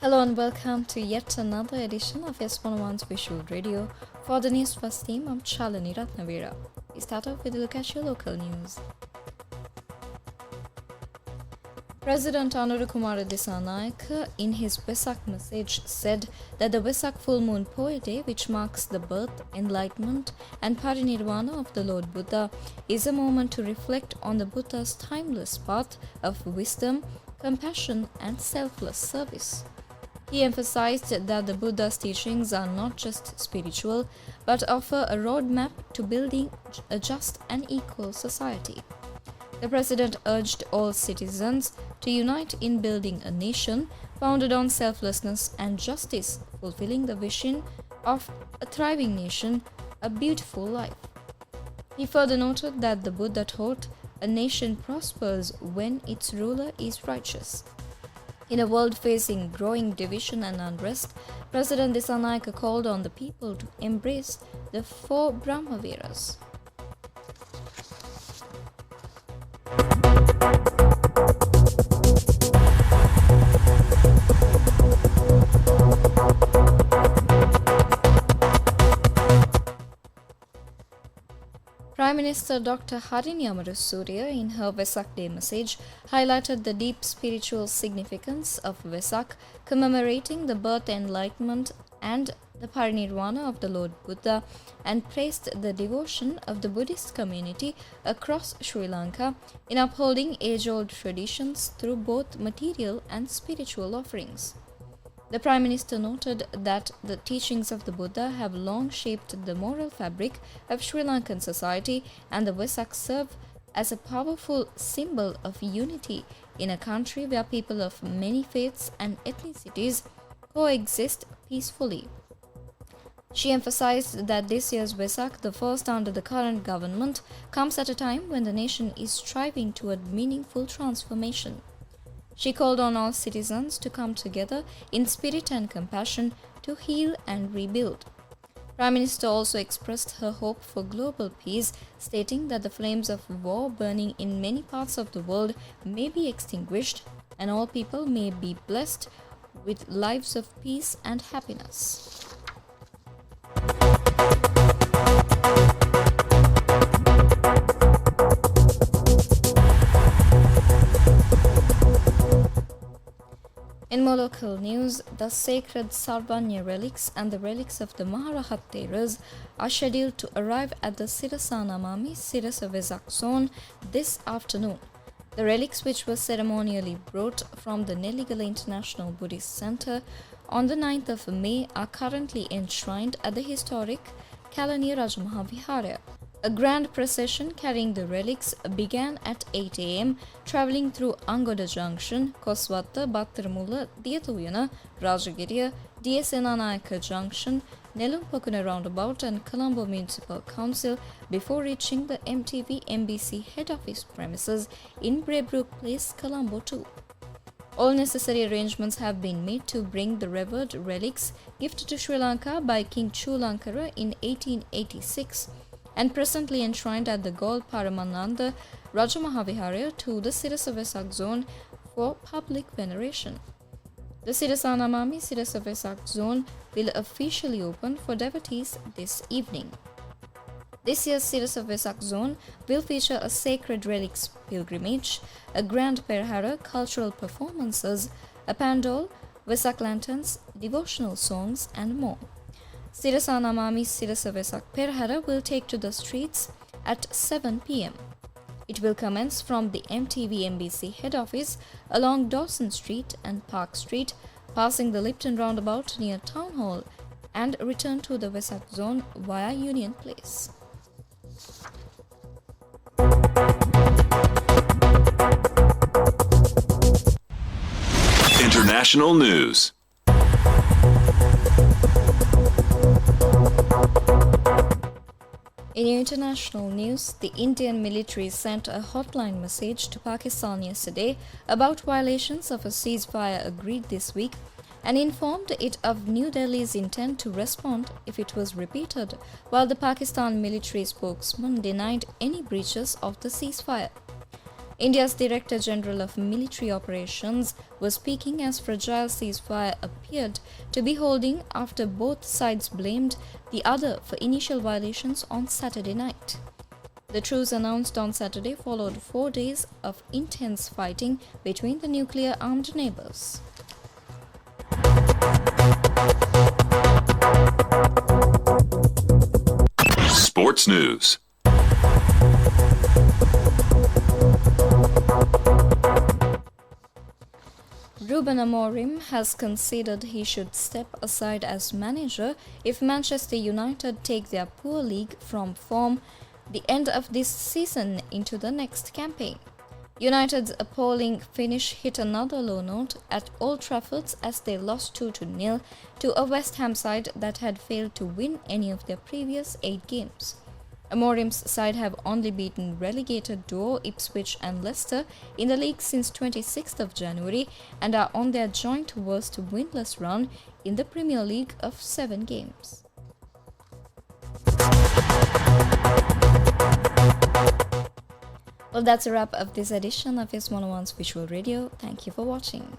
Hello and welcome to yet another edition of YES101's Visual Radio. For the Newsfirst team, I'm Shalini Ratnavira. We start off with a look at your local news. President Anurukumara Dissanayake, in his Vesak message, said that the Vesak full moon poet day, which marks the birth, enlightenment and parinirvana of the Lord Buddha, is a moment to reflect on the Buddha's timeless path of wisdom, compassion and selfless service. He emphasized that the Buddha's teachings are not just spiritual, but offer a roadmap to building a just and equal society. The president urged all citizens to unite in building a nation founded on selflessness and justice, fulfilling the vision of a thriving nation, a beautiful life. He further noted that the Buddha taught a nation prospers when its ruler is righteous. In a world facing growing division and unrest, President Dissanayake called on the people to embrace the four Brahmaviharas. Prime Minister Dr. Harini Amarasuriya, in her Vesak Day message, highlighted the deep spiritual significance of Vesak, commemorating the birth, enlightenment and the parinirvana of the Lord Buddha, and praised the devotion of the Buddhist community across Sri Lanka in upholding age-old traditions through both material and spiritual offerings. The Prime Minister noted that the teachings of the Buddha have long shaped the moral fabric of Sri Lankan society, and the Vesak serve as a powerful symbol of unity in a country where people of many faiths and ethnicities coexist peacefully. She emphasized that this year's Vesak, the first under the current government, comes at a time when the nation is striving toward meaningful transformation. She called on all citizens to come together in spirit and compassion to heal and rebuild. Prime Minister also expressed her hope for global peace, stating that the flames of war burning in many parts of the world may be extinguished and all people may be blessed with lives of peace and happiness. In more local news, the sacred Sarvanya relics and the relics of the Maharahat Theras are scheduled to arrive at the Sirasanamami Sirasa Vesak zone this afternoon. The relics, which were ceremonially brought from the Neligala International Buddhist Center on the 9th of May, are currently enshrined at the historic Kalaniya Rajamahavihara. A grand procession carrying the relics began at 8 a.m., travelling through Angoda Junction, Koswatta, Battaramula, Diyatuyana, Rajagiriya, Diyasenanayaka Junction, Nelumpakuna Roundabout and Colombo Municipal Council before reaching the MTV MBC head office premises in Braybrook Place, Colombo 2. All necessary arrangements have been made to bring the revered relics gifted to Sri Lanka by King Chulankara in 1886 and presently enshrined at the Gaul Paramananda Rajamahavihara to the Sirasa Vesak zone for public veneration. The Sirasanamami Sirasa Vesak zone will officially open for devotees this evening. This year's Sirasa Vesak zone will feature a sacred relics pilgrimage, a grand perhara, cultural performances, a pandal, Vesak lanterns, devotional songs and more. Sirasanamami Sirasa Vesak Perhara will take to the streets at 7 p.m. It will commence from the MTV MBC head office along Dawson Street and Park Street, passing the Lipton roundabout near Town Hall, and return to the Vesak zone via Union Place. International news. In international news, the Indian military sent a hotline message to Pakistan yesterday about violations of a ceasefire agreed this week and informed it of New Delhi's intent to respond if it was repeated, while the Pakistan military spokesman denied any breaches of the ceasefire. India's Director General of Military Operations was speaking as fragile ceasefire appeared to be holding after both sides blamed the other for initial violations on Saturday night. The truce announced on Saturday followed 4 days of intense fighting between the nuclear-armed neighbors. Sports News. Ruben Amorim has conceded he should step aside as manager if Manchester United take their poor league from form the end of this season into the next campaign. United's appalling finish hit another low note at Old Trafford as they lost 2-0 to a West Ham side that had failed to win any of their previous 8 games. Amorim's side have only beaten relegated duo Ipswich and Leicester in the league since 26th of January and are on their joint worst winless run in the Premier League of 7 games. Well, that's a wrap of this edition of YES101's Visual Radio. Thank you for watching.